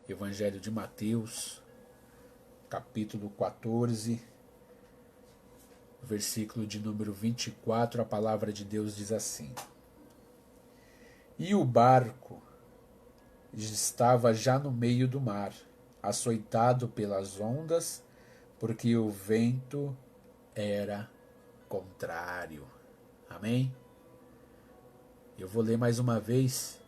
Evangelho de Mateus, capítulo 14, versículo de número 24, a palavra de Deus diz assim: E o barco estava já no meio do mar, açoitado pelas ondas, porque o vento era contrário. Amém? Eu vou ler mais uma vez.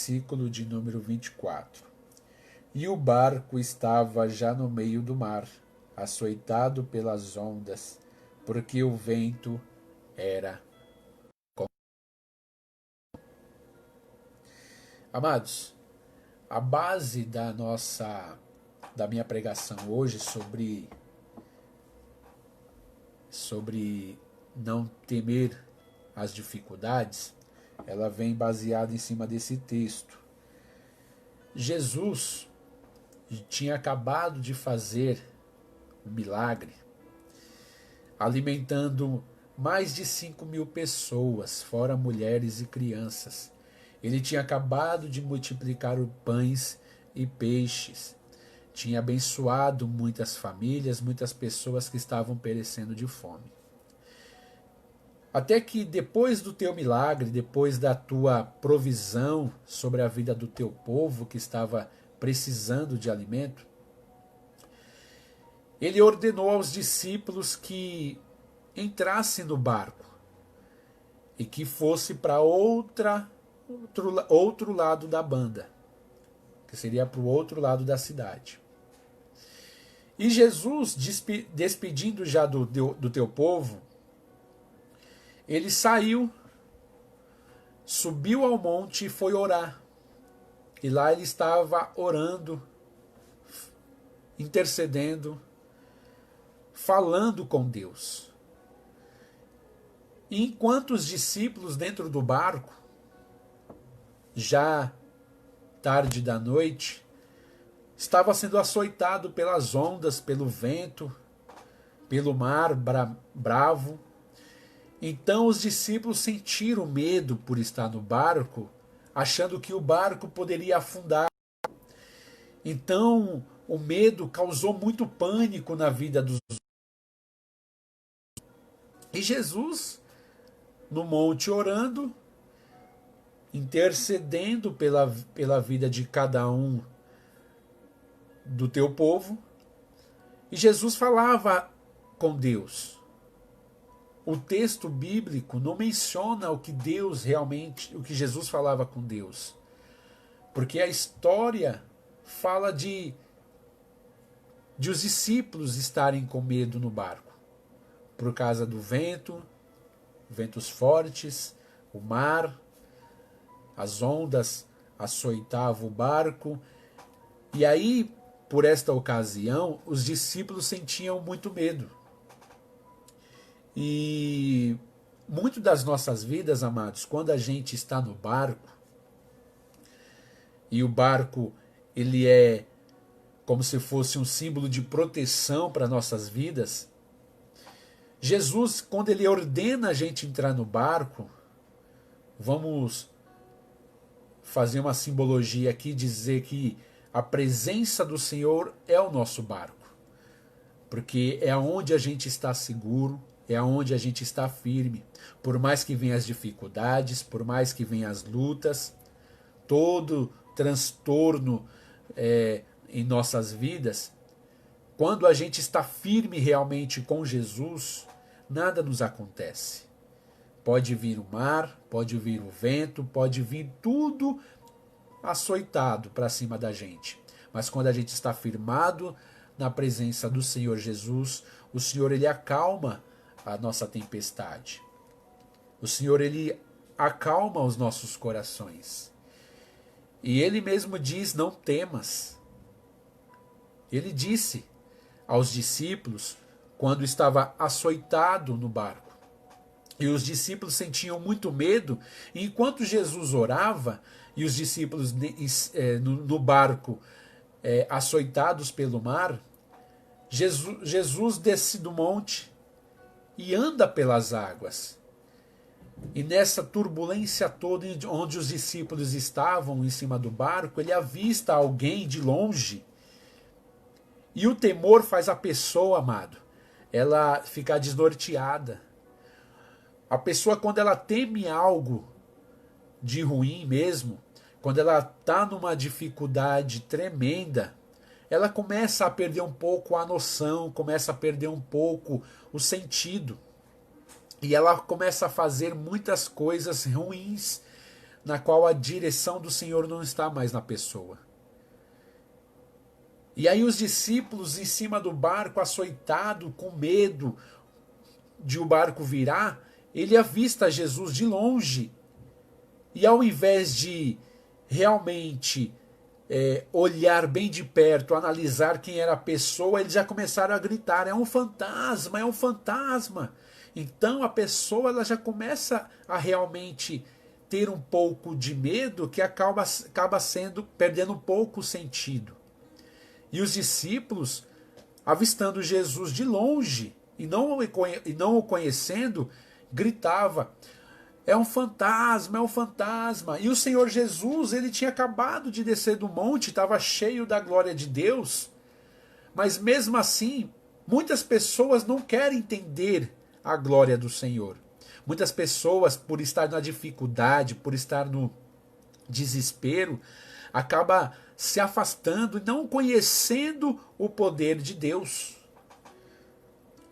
Versículo de número 24. E o barco estava já no meio do mar, açoitado pelas ondas, porque o vento era contrário. Amados, a base da minha pregação hoje sobre não temer as dificuldades, ela vem baseada em cima desse texto. Jesus tinha acabado de fazer um milagre, alimentando mais de 5.000 pessoas, fora mulheres e crianças. Ele tinha acabado de multiplicar os pães e peixes. Tinha abençoado muitas famílias, muitas pessoas que estavam perecendo de fome. Até que depois do teu milagre, depois da tua provisão sobre a vida do teu povo que estava precisando de alimento, ele ordenou aos discípulos que entrassem no barco e que fosse para outro lado da banda, que seria para o outro lado da cidade. E Jesus, despedindo já do teu povo, ele saiu, subiu ao monte e foi orar. E lá ele estava orando, intercedendo, falando com Deus. E enquanto os discípulos dentro do barco, já tarde da noite, estava sendo açoitado pelas ondas, pelo vento, pelo mar bravo. Então os discípulos sentiram medo por estar no barco, achando que o barco poderia afundar. Então o medo causou muito pânico na vida dos. E Jesus, no monte orando, intercedendo pela vida de cada um do teu povo, e Jesus falava com Deus. O texto bíblico não menciona o que Deus realmente, o que Jesus falava com Deus. Porque a história fala de os discípulos estarem com medo no barco. Por causa do vento, ventos fortes, o mar, as ondas açoitavam o barco. E aí, por esta ocasião, os discípulos sentiam muito medo. E muito das nossas vidas, amados, quando a gente está no barco, e o barco ele é como se fosse um símbolo de proteção para nossas vidas, Jesus, quando ele ordena a gente entrar no barco, vamos fazer uma simbologia aqui, dizer que a presença do Senhor é o nosso barco, porque é onde a gente está seguro, é onde a gente está firme. Por mais que venham as dificuldades, por mais que venham as lutas, todo transtorno em nossas vidas, quando a gente está firme realmente com Jesus, nada nos acontece. Pode vir o mar, pode vir o vento, pode vir tudo açoitado para cima da gente. Mas quando a gente está firmado na presença do Senhor Jesus, o Senhor ele acalma a nossa tempestade. O Senhor ele acalma os nossos corações. E ele mesmo diz: não temas. Ele disse aos discípulos quando estava açoitado no barco. E os discípulos sentiam muito medo. E enquanto Jesus orava e os discípulos no barco açoitados pelo mar, Jesus desce do monte e anda pelas águas. E nessa turbulência toda, onde os discípulos estavam em cima do barco, ele avista alguém de longe. E o temor faz a pessoa, amado, ela ficar desnorteada. A pessoa, quando ela teme algo de ruim mesmo, quando ela está numa dificuldade tremenda, ela começa a perder um pouco a noção, começa a perder um pouco o sentido. E ela começa a fazer muitas coisas ruins, na qual a direção do Senhor não está mais na pessoa. E aí os discípulos em cima do barco, açoitado, com medo de o barco virar, ele avista Jesus de longe. E ao invés de realmente olhar bem de perto, analisar quem era a pessoa, eles já começaram a gritar: é um fantasma, é um fantasma. Então a pessoa ela já começa a realmente ter um pouco de medo, que acaba perdendo um pouco o sentido. E os discípulos, avistando Jesus de longe e não o conhecendo, gritava: é um fantasma, é um fantasma. E o Senhor Jesus, ele tinha acabado de descer do monte, estava cheio da glória de Deus, mas mesmo assim, muitas pessoas não querem entender a glória do Senhor. Muitas pessoas, por estar na dificuldade, por estar no desespero, acaba se afastando e não conhecendo o poder de Deus.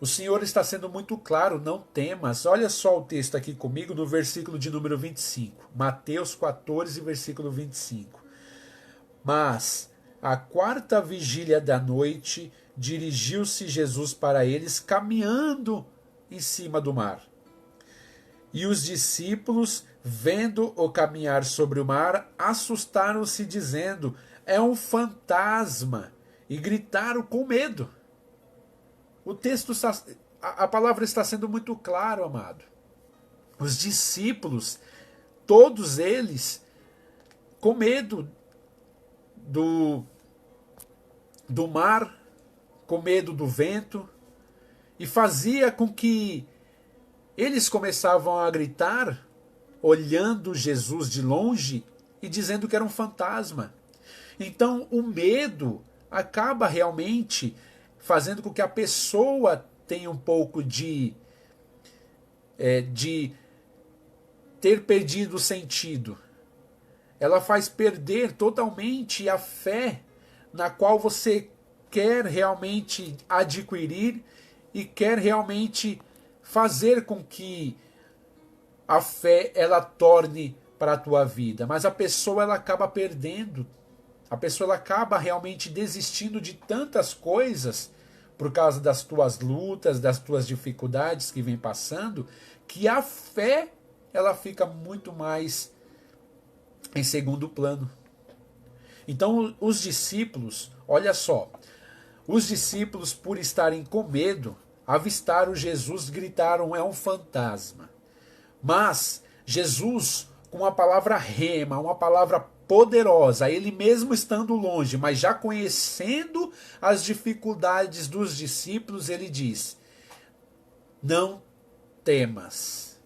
O Senhor está sendo muito claro: não temas. Olha só o texto aqui comigo no versículo de número 25. Mateus 14, versículo 25. Mas, à quarta vigília da noite, dirigiu-se Jesus para eles, caminhando em cima do mar. E os discípulos, vendo-o caminhar sobre o mar, assustaram-se, dizendo: é um fantasma, e gritaram com medo. O texto, a palavra está sendo muito clara, amado. Os discípulos, todos eles, com medo do mar, com medo do vento, e fazia com que eles começavam a gritar, olhando Jesus de longe e dizendo que era um fantasma. Então o medo acaba realmente fazendo com que a pessoa tenha um pouco de ter perdido o sentido. Ela faz perder totalmente a fé na qual você quer realmente adquirir e quer realmente fazer com que a fé ela torne para a tua vida. Mas a pessoa ela acaba perdendo. A pessoa ela acaba realmente desistindo de tantas coisas por causa das tuas lutas, das tuas dificuldades que vem passando, que a fé ela fica muito mais em segundo plano. Então os discípulos, olha só, os discípulos, por estarem com medo, avistaram Jesus, gritaram: é um fantasma. Mas Jesus, com a palavra rema, uma palavra poderosa, ele mesmo estando longe, mas já conhecendo as dificuldades dos discípulos, ele diz: não temas.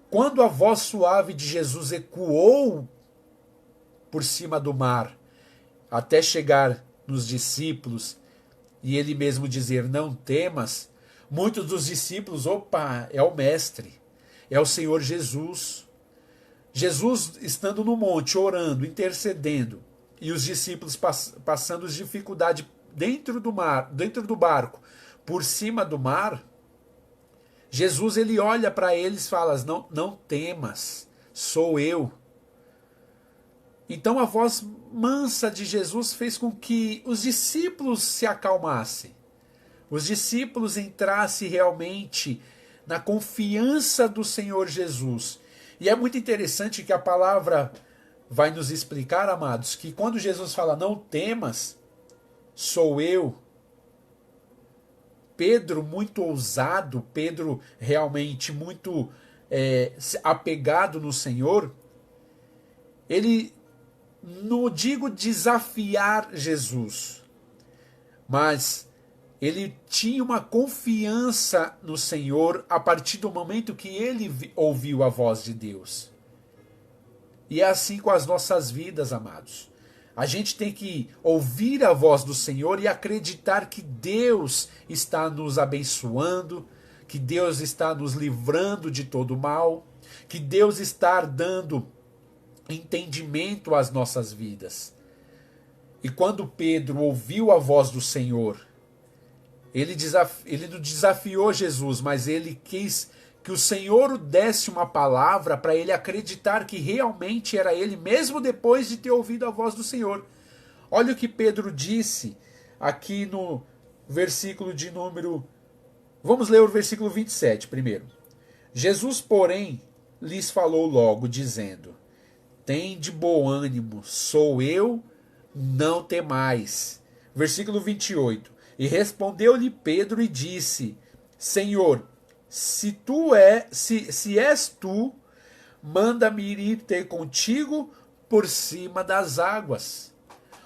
Quando a voz suave de Jesus ecoou por cima do mar, até chegar nos discípulos, e ele mesmo dizer: não temas, muitos dos discípulos, opa, é o Mestre, é o Senhor Jesus. Jesus estando no monte, orando, intercedendo, e os discípulos passando dificuldade dentro do mar, dentro do barco, por cima do mar, Jesus ele olha para eles e fala: não temas, sou eu. Então a voz mansa de Jesus fez com que os discípulos se acalmassem. Os discípulos entrassem realmente na confiança do Senhor Jesus. E é muito interessante que a palavra vai nos explicar, amados, que quando Jesus fala: não temas, sou eu. Pedro, muito ousado, Pedro realmente muito apegado no Senhor, ele, não digo desafiar Jesus, mas ele tinha uma confiança no Senhor a partir do momento que ele ouviu a voz de Deus. E é assim com as nossas vidas, amados. A gente tem que ouvir a voz do Senhor e acreditar que Deus está nos abençoando, que Deus está nos livrando de todo mal, que Deus está dando entendimento às nossas vidas. E quando Pedro ouviu a voz do Senhor, ele não desafiou Jesus, mas ele quis que o Senhor desse uma palavra para ele acreditar que realmente era ele, mesmo depois de ter ouvido a voz do Senhor. Olha o que Pedro disse aqui no versículo de número... Vamos ler o versículo 27 primeiro. Jesus, porém, lhes falou logo, dizendo: tende bom ânimo, sou eu, não temais. Versículo 28. E respondeu-lhe Pedro e disse: Senhor, se és tu, manda-me ir ter contigo por cima das águas.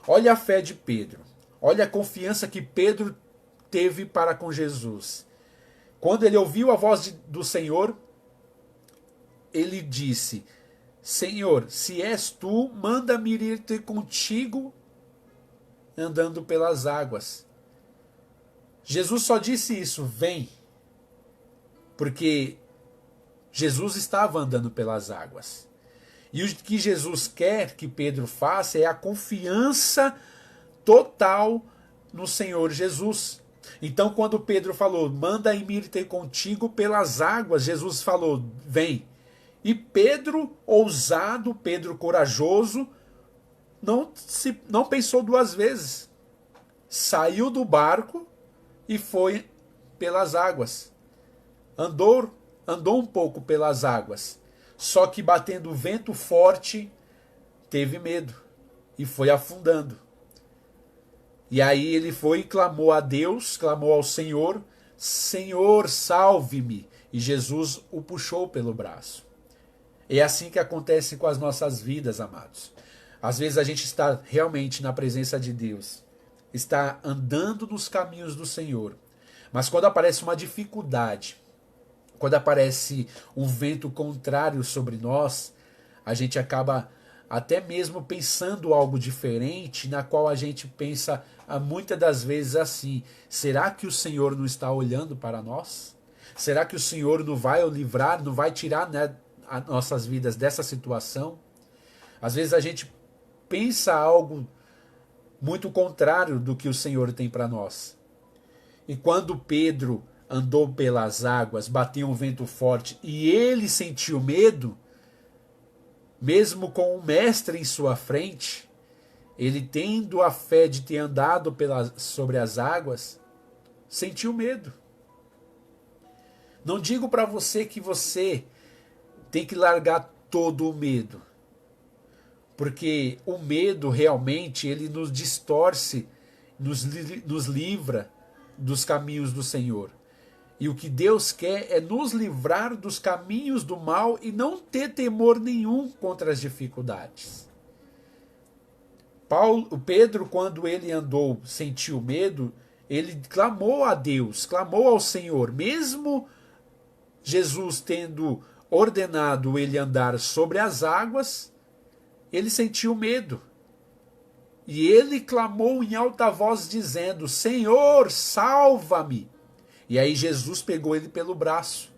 Olha a fé de Pedro. Olha a confiança que Pedro teve para com Jesus. Quando ele ouviu a voz do Senhor, ele disse: Senhor, se és tu, manda-me ir ter contigo andando pelas águas. Jesus só disse isso: vem. Porque Jesus estava andando pelas águas. E o que Jesus quer que Pedro faça é a confiança total no Senhor Jesus. Então, quando Pedro falou, manda-me ir ter contigo pelas águas, Jesus falou, vem. E Pedro, ousado, Pedro corajoso, não pensou duas vezes. Saiu do barco e foi pelas águas. Andou um pouco pelas águas. Só que batendo vento forte, teve medo e foi afundando. E aí ele foi e clamou a Deus, clamou ao Senhor, Senhor, salve-me. E Jesus o puxou pelo braço. É assim que acontece com as nossas vidas, amados. Às vezes a gente está realmente na presença de Deus, está andando nos caminhos do Senhor. Mas quando aparece uma dificuldade, quando aparece um vento contrário sobre nós, a gente acaba até mesmo pensando algo diferente, na qual a gente pensa muitas das vezes assim, será que o Senhor não está olhando para nós? Será que o Senhor não vai o livrar, não vai tirar, né, as nossas vidas dessa situação? Às vezes a gente pensa algo muito contrário do que o Senhor tem para nós. E quando Pedro andou pelas águas, bateu um vento forte e ele sentiu medo, mesmo com o mestre em sua frente, ele tendo a fé de ter andado sobre as águas, sentiu medo. Não digo para você que você tem que largar todo o medo, porque o medo realmente ele nos distorce, nos livra dos caminhos do Senhor. E o que Deus quer é nos livrar dos caminhos do mal e não ter temor nenhum contra as dificuldades. Pedro, quando ele andou, sentiu medo, ele clamou a Deus, clamou ao Senhor, mesmo Jesus tendo ordenado ele andar sobre as águas, ele sentiu medo. E ele clamou em alta voz dizendo, Senhor, salva-me. E aí Jesus pegou ele pelo braço.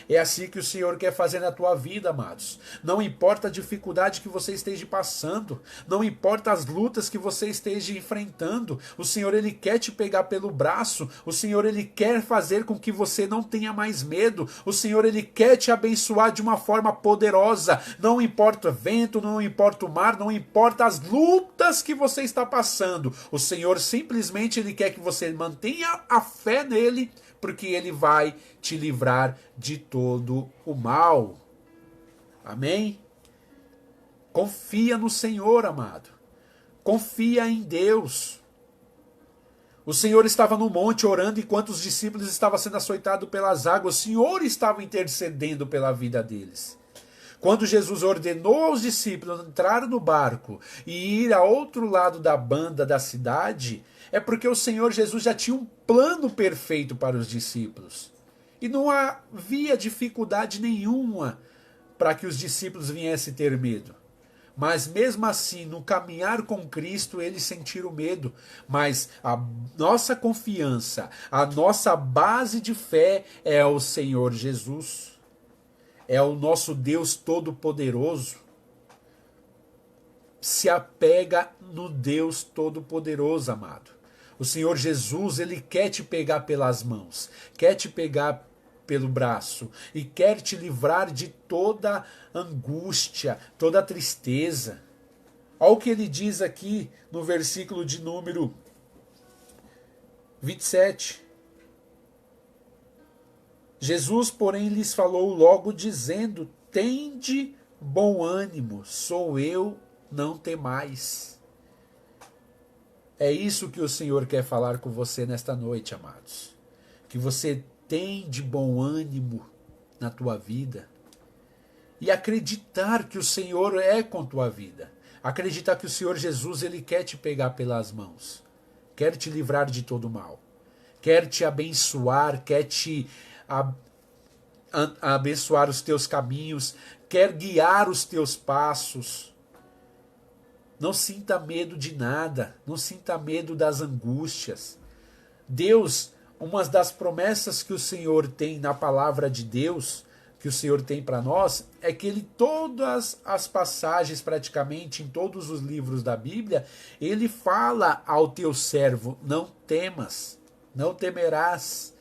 É assim que o Senhor quer fazer na tua vida, amados. Não importa a dificuldade que você esteja passando, não importa as lutas que você esteja enfrentando, o Senhor ele quer te pegar pelo braço, o Senhor ele quer fazer com que você não tenha mais medo, o Senhor ele quer te abençoar de uma forma poderosa. Não importa o vento, não importa o mar, não importa as lutas que você está passando, o Senhor simplesmente ele quer que você mantenha a fé nele, porque ele vai te livrar de todo o mal. Amém? Confia no Senhor, amado. Confia em Deus. O Senhor estava no monte orando enquanto os discípulos estavam sendo açoitados pelas águas. O Senhor estava intercedendo pela vida deles. Quando Jesus ordenou aos discípulos entrar no barco e ir a outro lado da banda da cidade, é porque o Senhor Jesus já tinha um plano perfeito para os discípulos. E não havia dificuldade nenhuma para que os discípulos viessem ter medo. Mas mesmo assim, no caminhar com Cristo, eles sentiram medo. Mas a nossa confiança, a nossa base de fé é o Senhor Jesus. É o nosso Deus Todo-Poderoso. Se apega no Deus Todo-Poderoso, amado. O Senhor Jesus, ele quer te pegar pelas mãos, quer te pegar pelo braço e quer te livrar de toda angústia, toda tristeza. Olha o que ele diz aqui no versículo de número 27. Jesus, porém, lhes falou logo dizendo: tende bom ânimo, sou eu, não temais. É isso que o Senhor quer falar com você nesta noite, amados. Que você tem de bom ânimo na tua vida e acreditar que o Senhor é com tua vida. Acreditar que o Senhor Jesus, ele quer te pegar pelas mãos, quer te livrar de todo mal, quer te abençoar, quer te abençoar os teus caminhos, quer guiar os teus passos. Não sinta medo de nada, não sinta medo das angústias. Deus, uma das promessas que o Senhor tem na palavra de Deus, que o Senhor tem para nós, é que ele, todas as passagens, praticamente em todos os livros da Bíblia, ele fala ao teu servo: não temas, não temerás,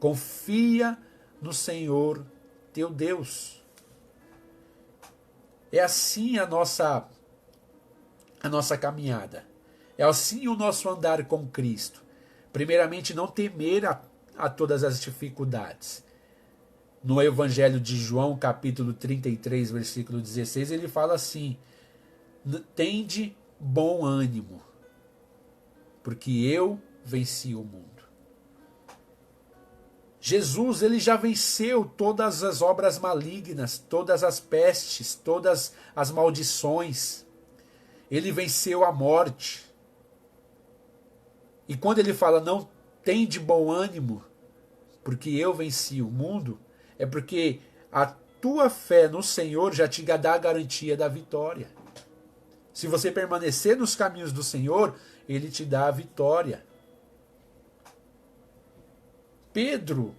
confia no Senhor teu Deus. É assim a nossa caminhada. É assim o nosso andar com Cristo. Primeiramente, não temer a todas as dificuldades. No Evangelho de João, capítulo 33, versículo 16, ele fala assim: tende bom ânimo, porque eu venci o mundo. Jesus, ele já venceu todas as obras malignas, todas as pestes, todas as maldições. Ele venceu a morte. E quando ele fala: não tem de bom ânimo, porque eu venci o mundo, é porque a tua fé no Senhor já te dá a garantia da vitória. Se você permanecer nos caminhos do Senhor, ele te dá a vitória. Pedro,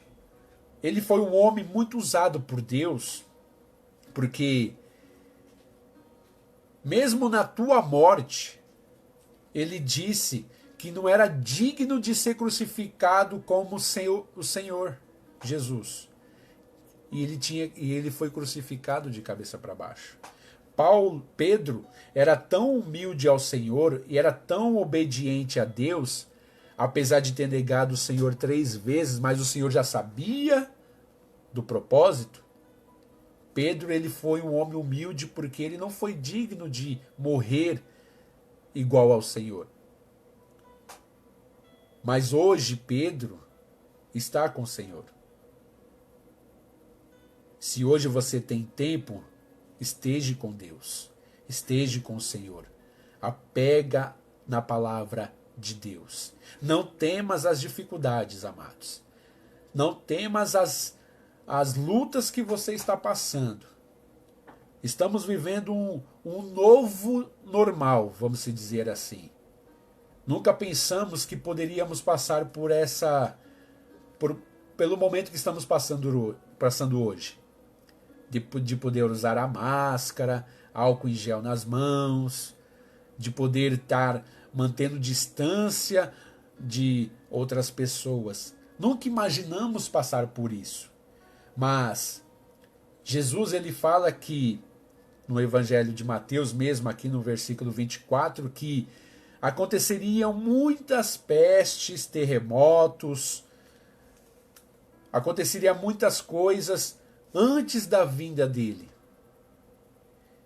ele foi um homem muito usado por Deus, porque mesmo na tua morte, ele disse que não era digno de ser crucificado como o Senhor Jesus. E ele foi crucificado de cabeça para baixo. Pedro era tão humilde ao Senhor e era tão obediente a Deus, apesar de ter negado o Senhor 3 vezes, mas o Senhor já sabia do propósito. Pedro, ele foi um homem humilde porque ele não foi digno de morrer igual ao Senhor. Mas hoje Pedro está com o Senhor. Se hoje você tem tempo, esteja com Deus, esteja com o Senhor. Apega na palavra de Deus. Não temas as dificuldades, amados. Não temas as lutas que você está passando. Estamos vivendo um novo normal, vamos dizer assim. Nunca pensamos que poderíamos passar pelo momento que estamos passando hoje. De poder usar a máscara, álcool em gel nas mãos, de poder estar mantendo distância de outras pessoas. Nunca imaginamos passar por isso. Mas Jesus, ele fala que no Evangelho de Mateus, mesmo aqui no versículo 24, que aconteceriam muitas pestes, terremotos, aconteceriam muitas coisas antes da vinda dele.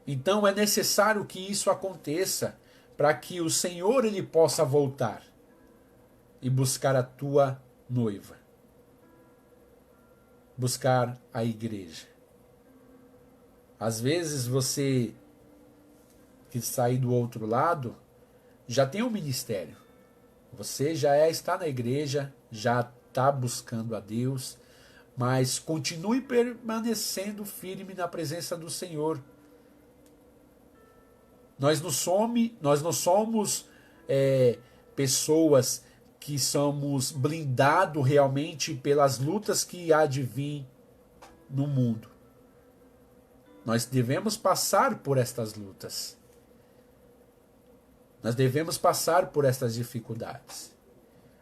Então é necessário que isso aconteça para que o Senhor ele possa voltar e buscar a tua noiva, buscar a igreja. Às vezes você que sair do outro lado já tem um ministério. Você já está na igreja, já está buscando a Deus, mas continue permanecendo firme na presença do Senhor. Nós não somos pessoas que somos blindados realmente pelas lutas que há de vir no mundo. Nós devemos passar por estas lutas. Nós devemos passar por estas dificuldades.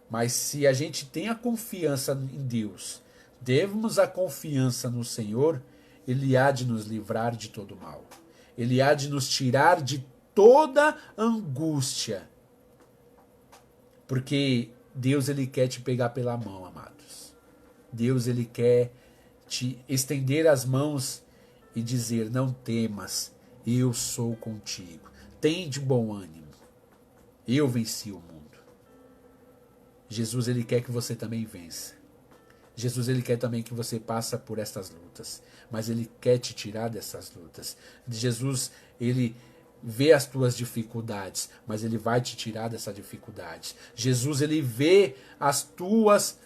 Mas se a gente tem a confiança em Deus, temos a confiança no Senhor, Ele há de nos livrar de todo mal. Ele há de nos tirar de toda angústia. Porque Deus, Ele quer te pegar pela mão, amados. Deus, Ele quer te estender as mãos e dizer: não temas, eu sou contigo. Tem de bom ânimo. Eu venci o mundo. Jesus, Ele quer que você também vença. Jesus, Ele quer também que você passe por estas lutas. Mas Ele quer te tirar dessas lutas. Jesus, Ele vê as tuas dificuldades, mas Ele vai te tirar dessas dificuldades. Jesus, Ele vê as tuas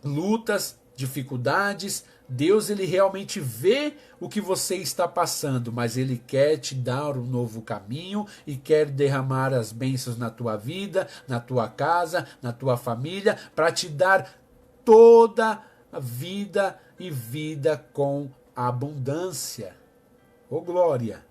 lutas, dificuldades. Deus, Ele realmente vê o que você está passando, mas Ele quer te dar um novo caminho e quer derramar as bênçãos na tua vida, na tua casa, na tua família, para te dar toda a vida e vida com abundância. Ô glória!